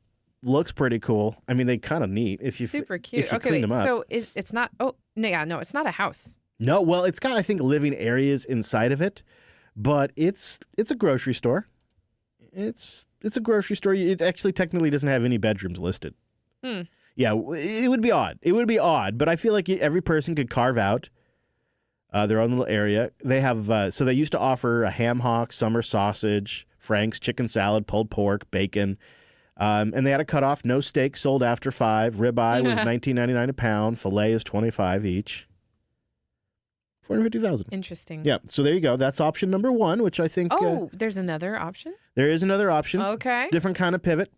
looks pretty cool. I mean, they kind of neat if you Super cute. If you Okay, clean wait. them up. So it's not. Oh no, yeah, no, it's not a house. No, well, it's got I think living areas inside of it, but it's a grocery store. It's a grocery store. It actually technically doesn't have any bedrooms listed. Yeah, it would be odd. It would be odd, but I feel like every person could carve out their own little area. They have so they used to offer a ham hock, summer sausage, Frank's chicken salad, pulled pork, bacon, and they had a cutoff. No steak sold after 5. Ribeye was $19.99 a pound. Filet is $25 each. 450,000. Interesting. Yeah, so there you go. That's option number 1, which I think. Oh, there's another option. There is another option. Okay. Different kind of pivot.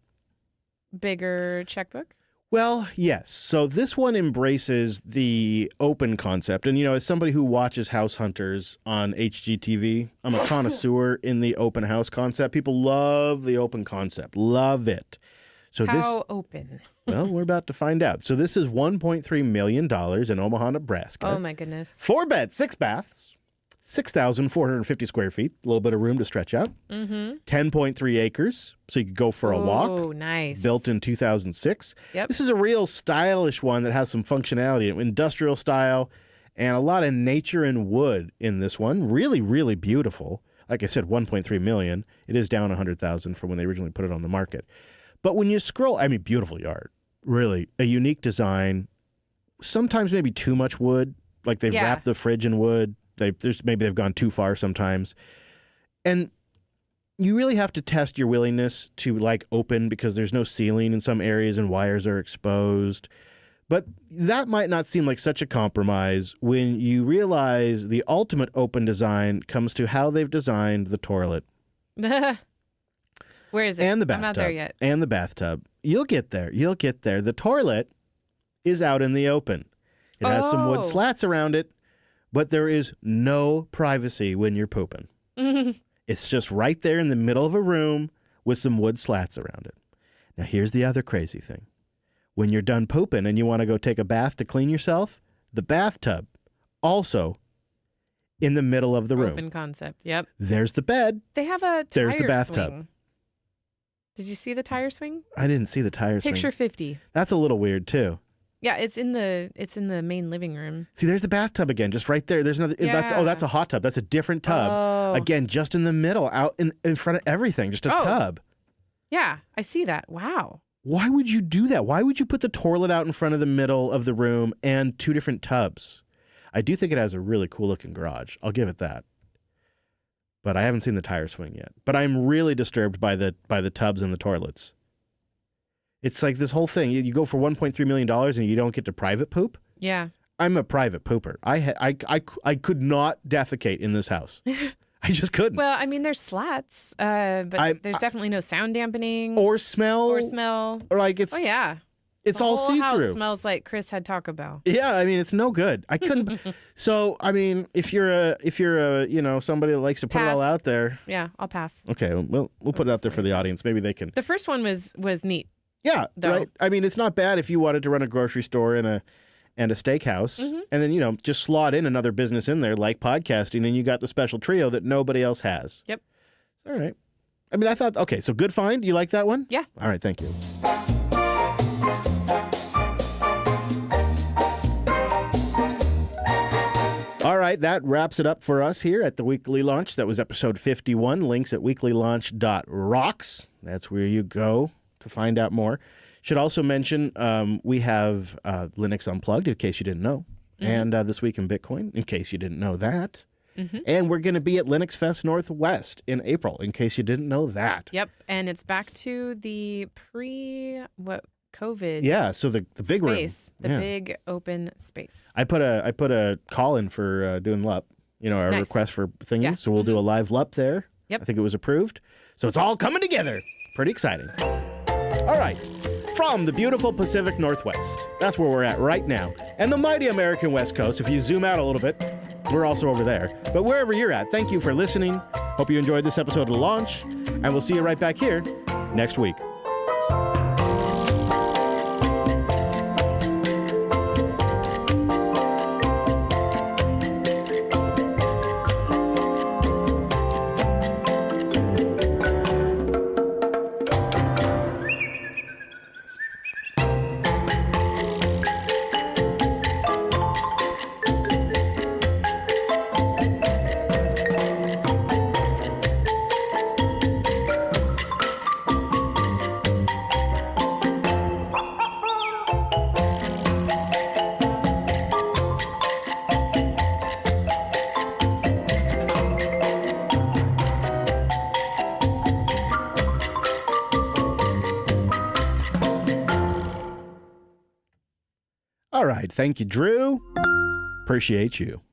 Bigger checkbook. Well, yes. So this one embraces the open concept. And, as somebody who watches House Hunters on HGTV, I'm a connoisseur in the open house concept. People love the open concept. Love it. So How open? Well, we're about to find out. So this is $1.3 million in Omaha, Nebraska. Oh, my goodness. 4 beds, 6 baths, 6,450 square feet. A little bit of room to stretch out. 10.3 acres, so you could go for a walk. Oh, nice. Built in 2006. Yep. This is a real stylish one that has some functionality, industrial style, and a lot of nature and wood in this one. Really, really beautiful. Like I said, $1.3 million. It is down $100,000 from when they originally put it on the market. But when you scroll, beautiful yard. Really, a unique design. Sometimes maybe too much wood. Like they've wrapped the fridge in wood. Maybe they've gone too far sometimes. And you really have to test your willingness to like open because there's no ceiling in some areas and wires are exposed. But that might not seem like such a compromise when you realize the ultimate open design comes to how they've designed the toilet. Where is it? And the bathtub. I'm not there yet. And the bathtub. You'll get there. You'll get there. The toilet is out in the open. It has some wood slats around it, but there is no privacy when you're pooping. It's just right there in the middle of a room with some wood slats around it. Now, here's the other crazy thing. When you're done pooping and you want to go take a bath to clean yourself, the bathtub also in the middle of the room. Open concept. Yep. There's the bed. They have a tire There's the bathtub. swing. Did you see the tire swing? I didn't see the tire swing. Picture 50. That's a little weird too. Yeah, it's in the main living room. See, there's the bathtub again, just right there. There's another. Yeah. That's a hot tub. That's a different tub. Oh. Again, just in the middle, out in front of everything, just a tub. Yeah, I see that. Wow. Why would you do that? Why would you put the toilet out in front of the middle of the room and two different tubs? I do think it has a really cool looking garage. I'll give it that. But I haven't seen the tire swing yet. But I'm really disturbed by the tubs and the toilets. It's like this whole thing. You go for $1.3 million and you don't get to private poop? Yeah. I'm a private pooper. I could not defecate in this house. I just couldn't. Well, I mean, there's slats, but there's definitely no sound dampening. Or smell. Or like it's... Oh, yeah. It's the all whole see-through. House smells like Chris had Taco Bell. Yeah, I mean, it's no good. I couldn't... So, I mean, if you're a somebody that likes to put it all out there... Yeah, I'll pass. Okay, we'll put it out there for the audience. Maybe they can... The first one was neat. Yeah, though. Right. I mean, it's not bad if you wanted to run a grocery store and a steakhouse, and then just slot in another business in there like podcasting, and you got the special trio that nobody else has. Yep. All right. I mean, I thought, okay, so good find. You like that one? Yeah. All right, thank you. All right, that wraps it up for us here at the Weekly Launch. That was episode 51. Links at weeklylaunch.rocks. That's where you go to find out more. Should also mention we have Linux Unplugged, in case you didn't know, and This Week in Bitcoin, in case you didn't know that. And we're going to be at Linux Fest Northwest in April, in case you didn't know that. Yep, and it's back to the COVID. Yeah, so the big space, room, the big open space. I put a call in for doing LUP, our Nice. request for thingy. Yeah. So we'll do a live LUP there. Yep. I think it was approved. So it's all coming together. Pretty exciting. All right. From the beautiful Pacific Northwest, that's where we're at right now, and the mighty American West Coast, if you zoom out a little bit, we're also over there. But wherever you're at, thank you for listening. Hope you enjoyed this episode of The Launch, and we'll see you right back here next week. All right. Thank you, Drew. Appreciate you.